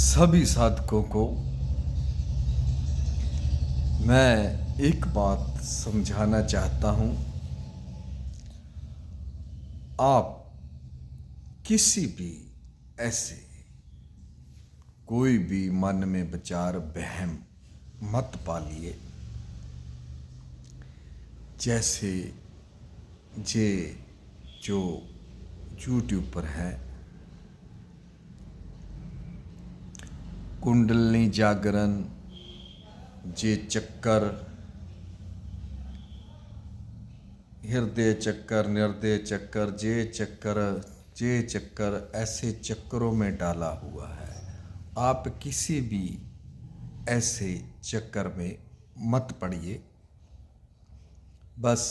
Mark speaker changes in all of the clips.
Speaker 1: सभी साधकों को मैं एक बात समझाना चाहता हूँ। आप किसी भी ऐसे कोई भी मन में विचार वहम मत पालिए। जैसे जे जो यूट्यूब पर है, कुंडलिनी जागरण, जे चक्कर, हृदय चक्कर, निर्दय चक्कर, जे चक्कर ऐसे चक्करों में डाला हुआ है। आप किसी भी ऐसे चक्कर में मत पड़िए। बस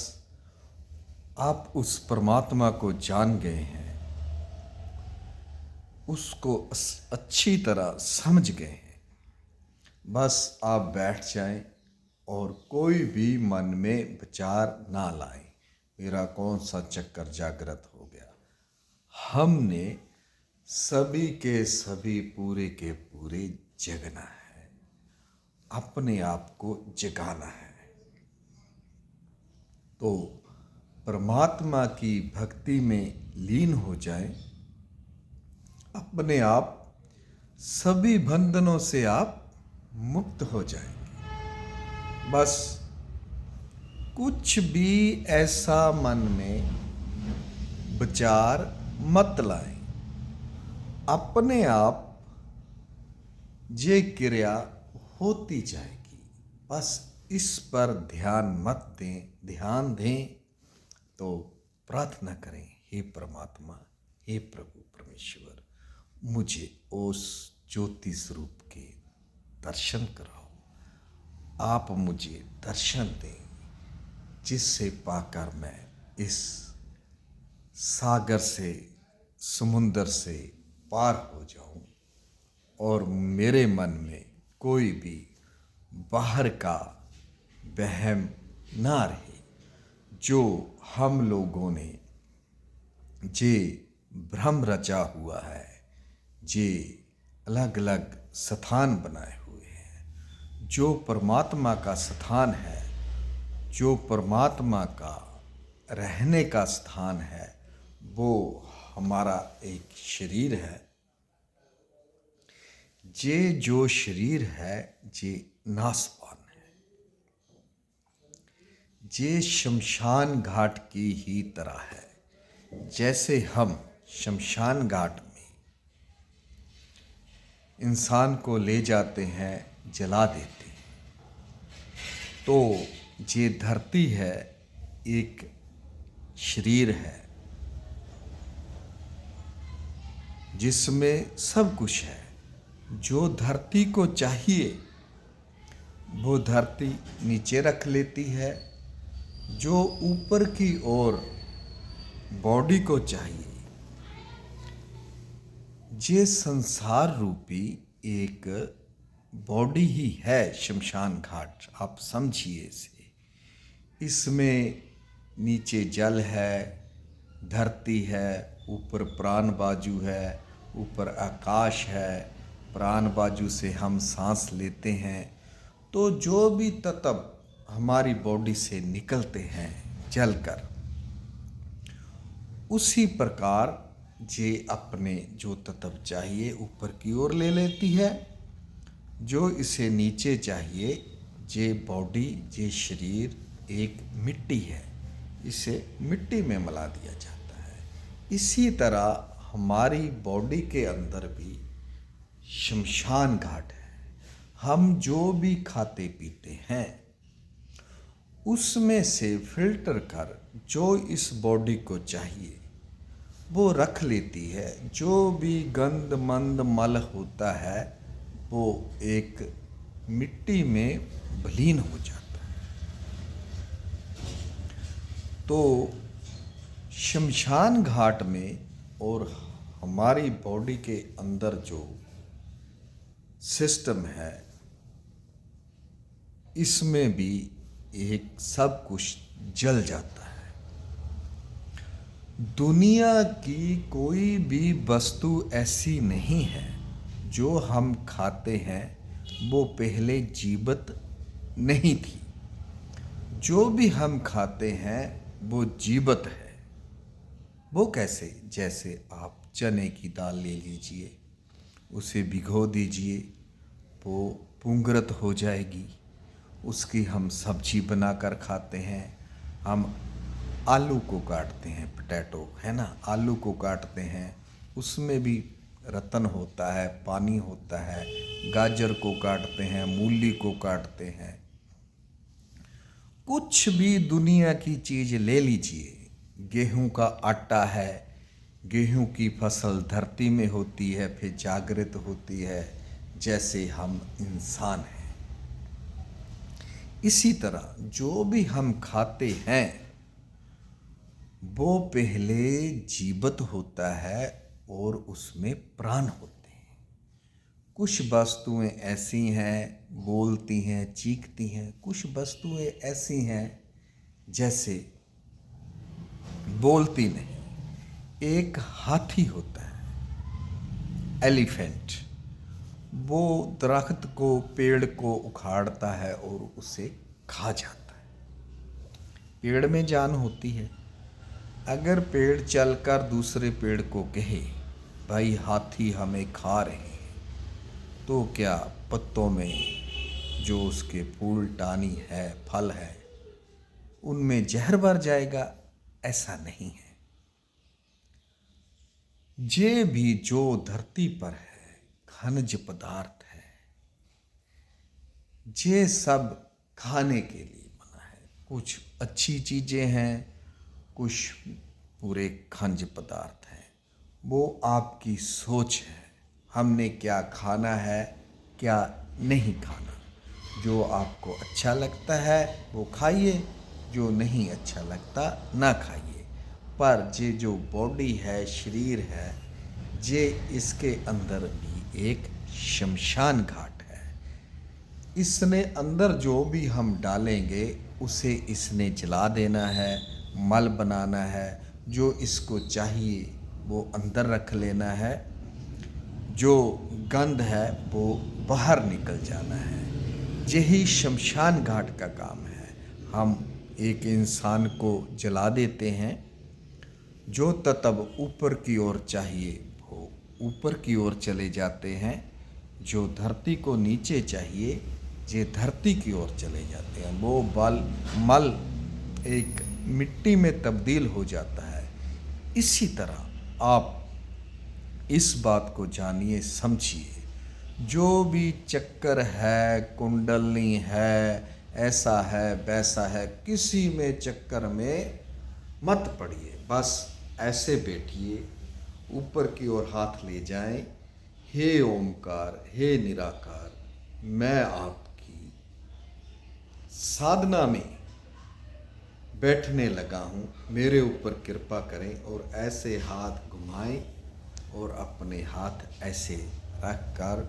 Speaker 1: आप उस परमात्मा को जान गए हैं, उसको अच्छी तरह समझ गए हैं। बस आप बैठ जाएं और कोई भी मन में विचार ना लाएं, मेरा कौन सा चक्कर जागृत हो गया। हमने सभी के सभी पूरे के पूरे जगना है, अपने आप को जगाना है। तो परमात्मा की भक्ति में लीन हो जाएं, अपने आप सभी बंधनों से आप मुक्त हो जाएंगे। बस कुछ भी ऐसा मन में विचार मत लाएं, अपने आप ये क्रिया होती जाएगी। बस इस पर ध्यान दें तो प्रार्थना करें, हे परमात्मा, हे प्रभु परमेश्वर, मुझे उस ज्योति स्वरूप के दर्शन कराओ। आप मुझे दर्शन दें जिससे पाकर मैं इस सागर से, समुंदर से पार हो जाऊं और मेरे मन में कोई भी बाहर का वहम ना रहे। जो हम लोगों ने जे भ्रम रचा हुआ है, जे अलग अलग स्थान बनाए हुए हैं, जो परमात्मा का स्थान है, जो परमात्मा का रहने का स्थान है, वो हमारा एक शरीर है। जे जो शरीर है जे नासपान है, जे शमशान घाट की ही तरह है। जैसे हम शमशान घाट में इंसान को ले जाते हैं, जला देते हैं, तो ये धरती है, एक शरीर है जिसमें सब कुछ है। जो धरती को चाहिए वो धरती नीचे रख लेती है, जो ऊपर की ओर बॉडी को चाहिए। ये संसार रूपी एक बॉडी ही है शमशान घाट, आप समझिए इसे। इसमें नीचे जल है, धरती है, ऊपर प्राण बाजू है, ऊपर आकाश है, प्राण बाजू से हम सांस लेते हैं। तो जो भी तत्व हमारी बॉडी से निकलते हैं जलकर, उसी प्रकार जे अपने जो तत्व चाहिए ऊपर की ओर ले लेती है, जो इसे नीचे चाहिए, जे बॉडी, जे शरीर एक मिट्टी है, इसे मिट्टी में मिला दिया जाता है। इसी तरह हमारी बॉडी के अंदर भी शमशान घाट है। हम जो भी खाते पीते हैं उसमें से फिल्टर कर जो इस बॉडी को चाहिए वो रख लेती है। जो भी गंद मंद मल होता है वो एक मिट्टी में विलीन हो जाता है। तो शमशान घाट में और हमारी बॉडी के अंदर जो सिस्टम है, इसमें भी एक सब कुछ जल जाता है। दुनिया की कोई भी वस्तु ऐसी नहीं है जो हम खाते हैं वो पहले जीवित नहीं थी। जो भी हम खाते हैं वो जीवित है। वो कैसे? जैसे आप चने की दाल ले लीजिए, उसे भिगो दीजिए, वो पुंगरत हो जाएगी, उसकी हम सब्जी बनाकर खाते हैं। हम आलू को काटते हैं, पोटैटो है ना, आलू को काटते हैं, उसमें भी रतन होता है, पानी होता है। गाजर को काटते हैं, मूली को काटते हैं। कुछ भी दुनिया की चीज़ ले लीजिए, गेहूं का आटा है, गेहूं की फसल धरती में होती है, फिर जागृत होती है, जैसे हम इंसान हैं। इसी तरह जो भी हम खाते हैं वो पहले जीवित होता है और उसमें प्राण होते हैं। कुछ वस्तुएं ऐसी हैं, बोलती हैं, चीखती हैं। कुछ वस्तुएं ऐसी हैं जैसे बोलती नहीं। एक हाथी होता है, एलिफेंट, वो दरख्त को, पेड़ को उखाड़ता है और उसे खा जाता है। पेड़ में जान होती है। अगर पेड़ चलकर दूसरे पेड़ को कहे भाई हाथी हमें खा रहे हैं, तो क्या पत्तों में जो उसके फूल, टानी है, फल है, उनमें जहर भर जाएगा? ऐसा नहीं है। जे भी जो धरती पर है खनिज पदार्थ है, जे सब खाने के लिए बना है। कुछ अच्छी चीज़ें हैं, कुछ पूरे खनिज पदार्थ हैं। वो आपकी सोच है, हमने क्या खाना है, क्या नहीं खाना। जो आपको अच्छा लगता है वो खाइए, जो नहीं अच्छा लगता ना खाइए। पर ये जो बॉडी है, शरीर है, ये इसके अंदर भी एक शमशान घाट है। इसने अंदर जो भी हम डालेंगे उसे इसने जला देना है, मल बनाना है। जो इसको चाहिए वो अंदर रख लेना है, जो गंध है वो बाहर निकल जाना है। यही शमशान घाट का काम है। हम एक इंसान को जला देते हैं, जो तत्व ऊपर की ओर चाहिए वो ऊपर की ओर चले जाते हैं, जो धरती को नीचे चाहिए ये धरती की ओर चले जाते हैं। वो मल एक मिट्टी में तब्दील हो जाता है। इसी तरह आप इस बात को जानिए, समझिए, जो भी चक्कर है, कुंडलनी है, ऐसा है वैसा है, किसी में चक्कर में मत पड़िए। बस ऐसे बैठिए, ऊपर की ओर हाथ ले जाएं। हे ओमकार, हे निराकार, मैं आपकी साधना में बैठने लगा हूँ, मेरे ऊपर कृपा करें। और ऐसे हाथ घुमाएं और अपने हाथ ऐसे रख कर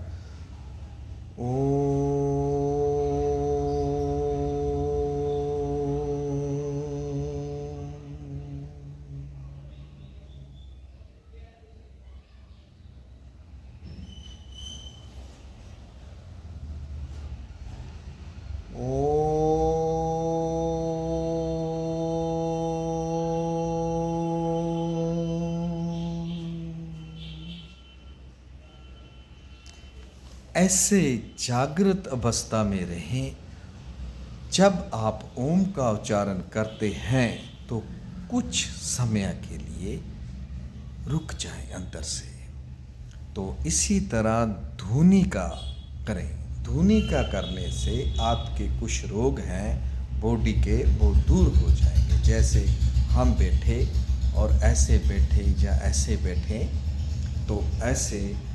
Speaker 1: ऐसे जागृत अवस्था में रहें। जब आप ओम का उच्चारण करते हैं तो कुछ समय के लिए रुक जाएं अंदर से। तो इसी तरह धुनी का करें। धुनी का करने से आपके कुछ रोग हैं बॉडी के, वो दूर हो जाएंगे। जैसे हम बैठे और ऐसे बैठे या ऐसे बैठे, तो ऐसे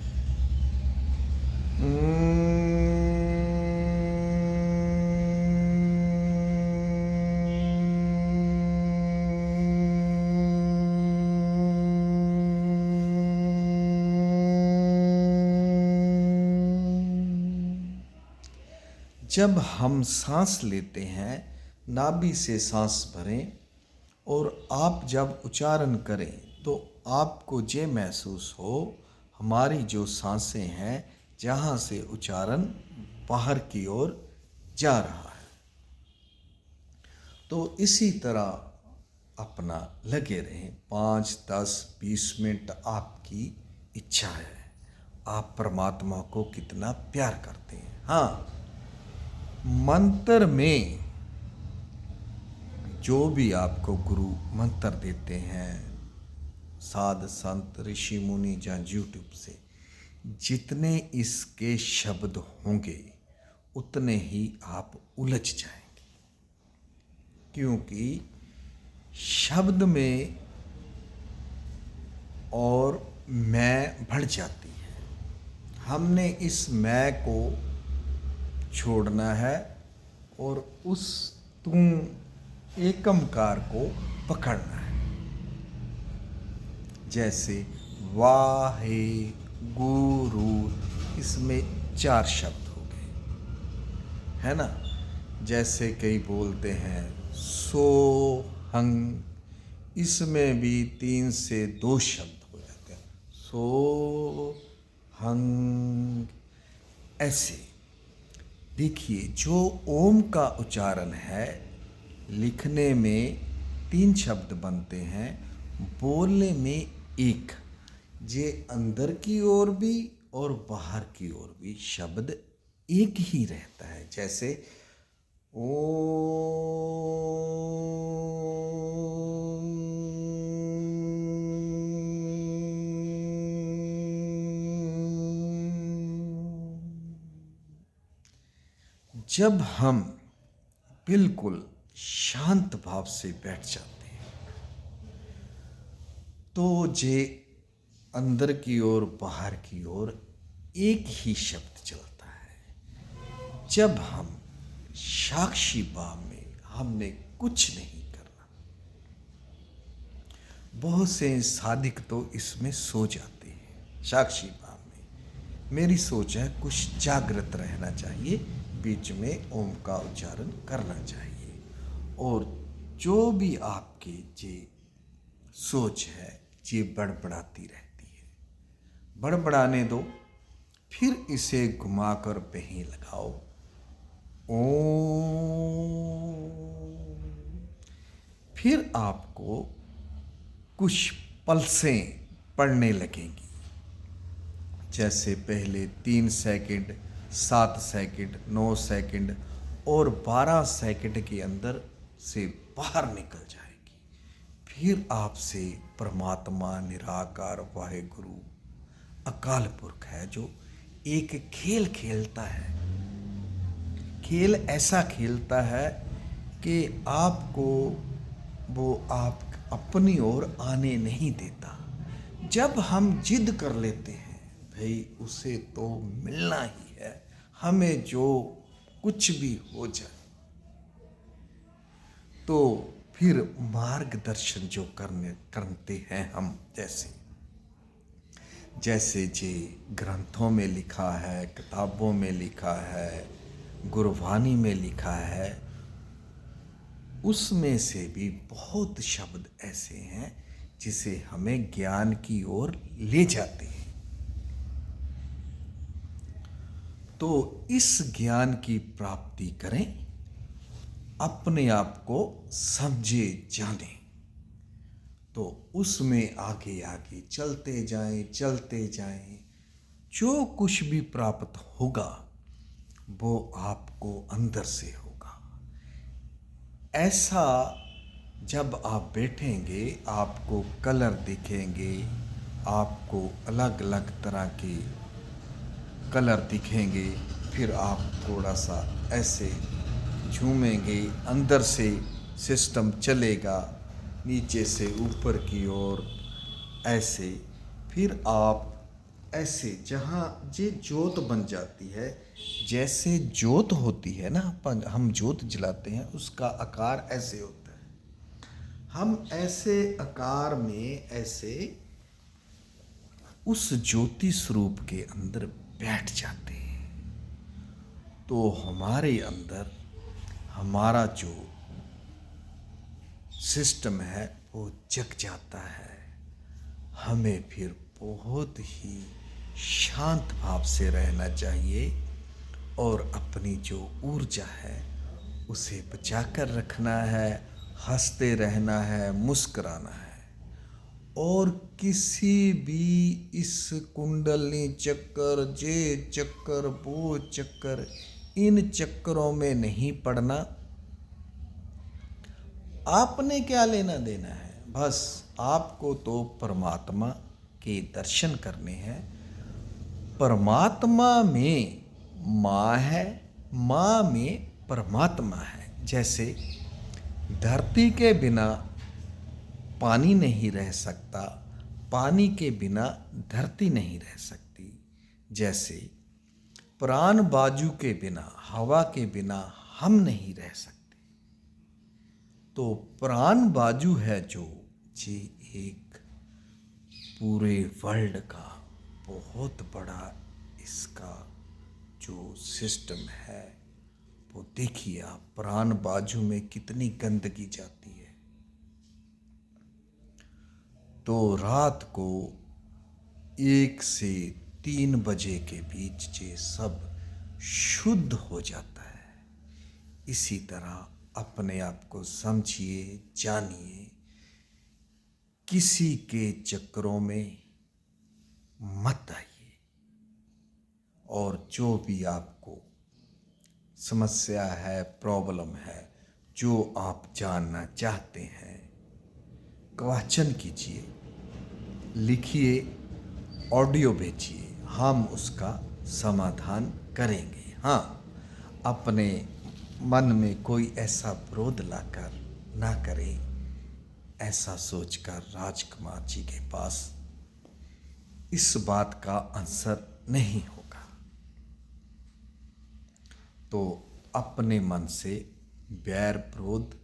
Speaker 1: जब हम सांस लेते हैं, नाभि से सांस भरें और आप जब उच्चारण करें तो आपको ये महसूस हो हमारी जो सांसें हैं जहाँ से उच्चारण बाहर की ओर जा रहा है। तो इसी तरह अपना लगे रहें। 5, 10, 20 मिनट आपकी इच्छा है, आप परमात्मा को कितना प्यार करते हैं। हाँ, मंत्र में जो भी आपको गुरु मंत्र देते हैं, साध संत ऋषि मुनि या यूट्यूब से, जितने इसके शब्द होंगे उतने ही आप उलझ जाएंगे, क्योंकि शब्द में और मैं बढ़ जाती है। हमने इस मैं को छोड़ना है और उस तुम एकमकार को पकड़ना है। जैसे वाहे गुरु, इसमें 4 शब्द हो गए, है ना। जैसे कई बोलते हैं सो हंग, इसमें भी 3 से 2 शब्द हो जाते हैं, सो हंग। ऐसे देखिए, जो ओम का उच्चारण है, लिखने में 3 शब्द बनते हैं, बोलने में 1। ये अंदर की ओर भी और बाहर की ओर भी शब्द एक ही रहता है। जैसे जब हम बिल्कुल शांत भाव से बैठ जाते हैं तो जे अंदर की ओर बाहर की ओर एक ही शब्द चलता है। जब हम साक्षी भाव में, हमने कुछ नहीं करना। बहुत से साधिक तो इसमें सो जाते हैं साक्षी भाव में। मेरी सोच है कुछ जागृत रहना चाहिए, बीच में ओम का उच्चारण करना चाहिए, और जो भी आपके जे सोच है ये बड़बड़ाती रहती है, बड़बड़ाने दो। फिर इसे घुमाकर कहीं लगाओ, ओम। फिर आपको कुछ पल्सें पड़ने लगेंगी। जैसे पहले 3 सेकंड, 7 सेकंड, 9 सेकंड और 12 सेकंड के अंदर से बाहर निकल जाएगी। फिर आपसे परमात्मा निराकार वाहेगुरु अकाल पुरख है जो एक खेल खेलता है। खेल ऐसा खेलता है कि आपको वो आप अपनी ओर आने नहीं देता। जब हम जिद कर लेते हैं भाई उसे तो मिलना ही है, हमें जो कुछ भी हो जाए, तो फिर मार्गदर्शन जो करते हैं हम, जैसे जे ग्रंथों में लिखा है, किताबों में लिखा है, गुरबानी में लिखा है, उसमें से भी बहुत शब्द ऐसे हैं जिसे हमें ज्ञान की ओर ले जाते हैं। तो इस ज्ञान की प्राप्ति करें, अपने आप को समझे जाने, तो उसमें आगे आगे चलते जाएं। जो कुछ भी प्राप्त होगा वो आपको अंदर से होगा। ऐसा जब आप बैठेंगे आपको कलर दिखेंगे, आपको अलग अलग तरह के कलर दिखेंगे। फिर आप थोड़ा सा ऐसे झूमेंगे, अंदर से सिस्टम चलेगा, नीचे से ऊपर की ओर ऐसे। फिर आप ऐसे, जहाँ ये ज्योत बन जाती है, जैसे ज्योत होती है ना, हम ज्योत जलाते हैं, उसका आकार ऐसे होता है। हम ऐसे आकार में ऐसे उस ज्योति स्वरूप के अंदर बैठ जाते हैं, तो हमारे अंदर हमारा जो सिस्टम है वो जग जाता है। हमें फिर बहुत ही शांत भाव से रहना चाहिए और अपनी जो ऊर्जा है उसे बचाकर रखना है, हंसते रहना है, मुस्कुराना है। और किसी भी इस कुंडली चक्कर, ये चक्कर, वो चक्कर, इन चक्करों में नहीं पड़ना। आपने क्या लेना देना है? बस आपको तो परमात्मा के दर्शन करने हैं। परमात्मा में माँ है, माँ में परमात्मा है। जैसे धरती के बिना पानी नहीं रह सकता, पानी के बिना धरती नहीं रह सकती। जैसे प्राण बाजू के बिना, हवा के बिना हम नहीं रह सकते। तो प्राण बाजू है जो, ये एक पूरे वर्ल्ड का बहुत बड़ा इसका जो सिस्टम है वो देखिए आप, प्राण बाजू में कितनी गंदगी जाती है। तो रात को 1 से 3 बजे के बीच ये सब शुद्ध हो जाता है। इसी तरह अपने आप को समझिए, जानिए, किसी के चक्करों में मत आइए। और जो भी आपको समस्या है, प्रॉब्लम है, जो आप जानना चाहते हैं, क्वेश्चन कीजिए, लिखिए, ऑडियो भेजिए, हम उसका समाधान करेंगे। हाँ, अपने मन में कोई ऐसा विरोध लाकर ना करें, ऐसा सोचकर राजकुमार जी के पास इस बात का आंसर नहीं होगा। तो अपने मन से बैर विरोध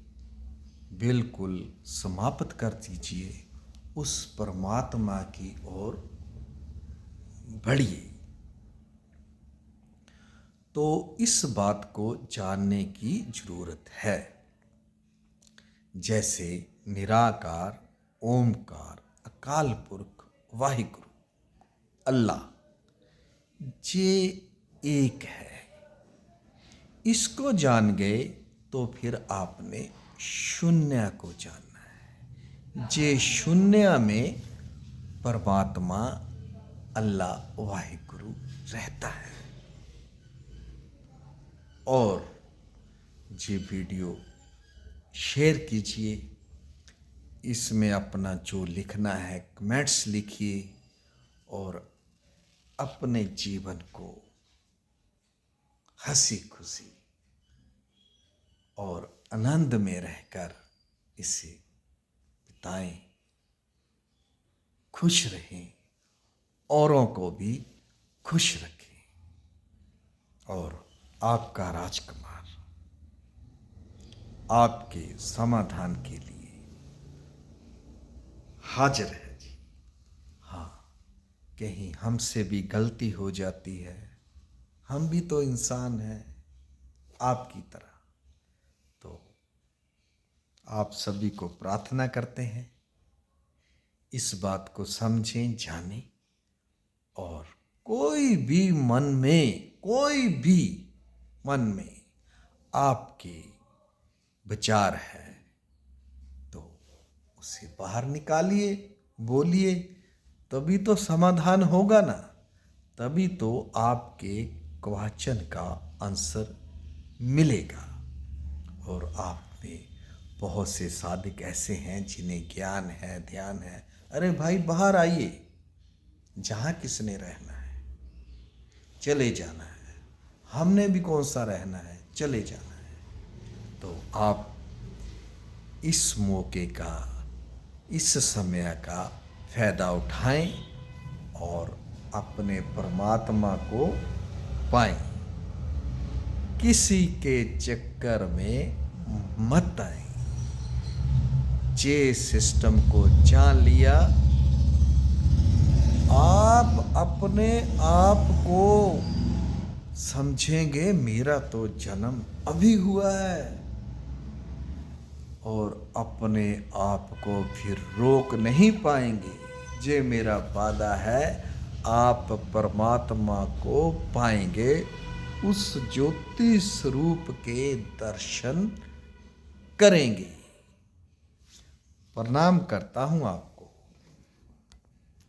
Speaker 1: बिल्कुल समाप्त कर दीजिए, उस परमात्मा की ओर बढ़िए। तो इस बात को जानने की जरूरत है। जैसे निराकार, ओमकार, अकाल पुरख, वाहिगुरु, अल्लाह, ये एक है। इसको जान गए तो फिर आपने शून्य को जानना है। जे शून्य में परमात्मा, अल्लाह, वाहिगुरु रहता है। और ये वीडियो शेयर कीजिए, इसमें अपना जो लिखना है कमेंट्स लिखिए और अपने जीवन को हंसी खुशी और आनंद में रहकर इसे बिताएं, खुश रहें, औरों को भी खुश रखें। और आपका राजकुमार आपके समाधान के लिए हाजिर है जी। हाँ, कहीं हमसे भी गलती हो जाती है, हम भी तो इंसान हैं आपकी तरह। तो आप सभी को प्रार्थना करते हैं, इस बात को समझें, जानें। और कोई भी मन में आपके विचार है तो उसे बाहर निकालिए, बोलिए, तभी तो समाधान होगा ना। तभी तो आपके क्वेश्चन का आंसर मिलेगा। और आप में बहुत से साधक ऐसे हैं जिन्हें ज्ञान है, ध्यान है। अरे भाई, बाहर आइए, जहाँ किसने रहना है चले जाना है, हमने भी कौन सा रहना है, चले जाना है। तो आप इस मौके का, इस समय का फायदा उठाएं और अपने परमात्मा को पाएं। किसी के चक्कर में मत आए। जे सिस्टम को जान लिया, आप अपने आप को समझेंगे, मेरा तो जन्म अभी हुआ है। और अपने आप को फिर रोक नहीं पाएंगे। जे मेरा वादा है, आप परमात्मा को पाएंगे, उस ज्योति स्वरूप के दर्शन करेंगे। प्रणाम करता हूँ आप